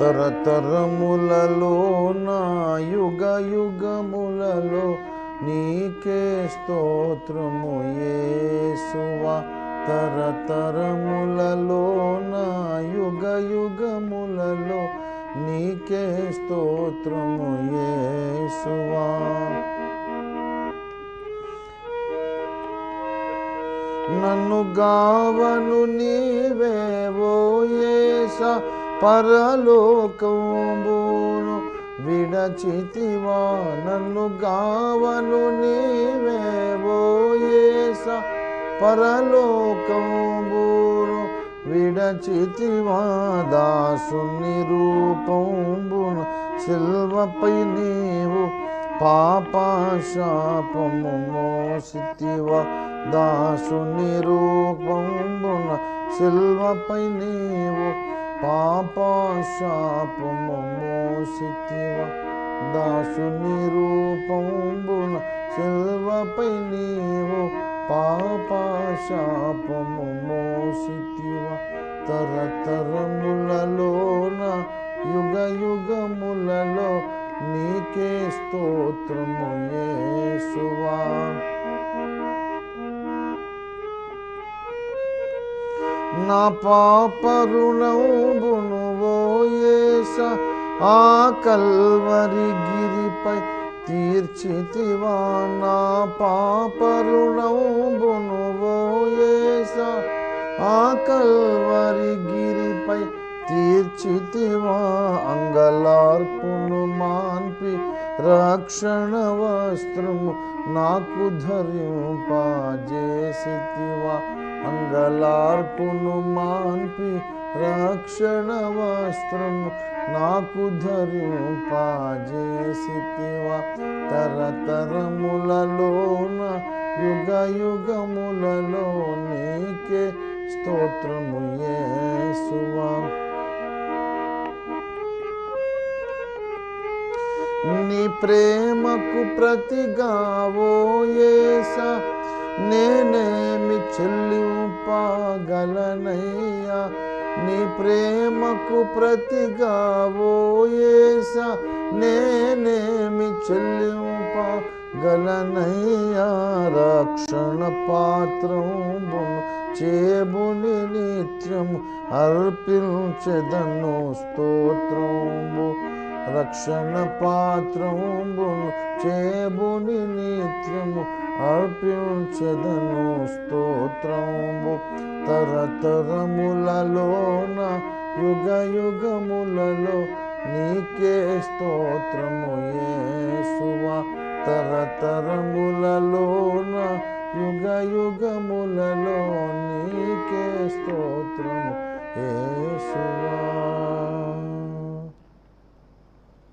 తరతరములలో నా యుగ యుగములలో నీకే స్తోత్రము యేసువా. తరతరములలో నా యుగ యుగములలో నీకే స్తోత్రము యేసువా. నన్ను గావను నీవే ఓ యేసా, పరలోకంబును విడచితివా. నన్ను గావను నీవే ఓ యేసా, పరలోకంబును విడచితివా. దాసుని రూపంబును సిల్వపై నీవు పాపశాపము మోసితివా. దాసుని రూపంబున సిల్వపై నీవు పాపశాపము మోసితివా. దాసుని రూపంబున సిల్వపై నీవు పాపశాపము మోసితివా. తరతరములలోన యుగ యుగములలో నీకే స్తోత్రము యేసువా. నా పాప రుణంబును ఓ యేసా, ఆ కల్వరి గిరిపై తీర్చితివా. నా పాప రుణంబును ఓ యేసా, ఆ కల్వరి గిరిపై తీర్చితివా. అంగలార్పును మాన్పి రక్షణ వస్త్రము నాకు ధరింపజేసితివా. అంగలార్పును మాన్పి రక్షణ వస్త్రము నాకు ధరింపజేసితివా. తరతరములలోన యుగ యుగములలో నీకే స్తోత్రము యేసువా. నీ ప్రేమకు ప్రతిగా ఓ యేసా, నేనేమి చెల్లింపగలనయ్యా. నీ ప్రేమకు ప్రతిగా ఓ యేసా, నేనేమి చెల్లింపగలనయ్యా. రక్షణ పాత్రంబును చేబుని నిత్యము అర్పించెదను స్తోత్రంబు. రక్షణ పాత్రంబును చేబుని నిత్యము అర్పించెదను స్తోత్రంబు. తరతరములలోన యుగ యుగములలో నీకే స్తోత్రము యేసువా. తరతరములలోన యుగ యుగములలో నీకే స్తోత్రము యేసువా.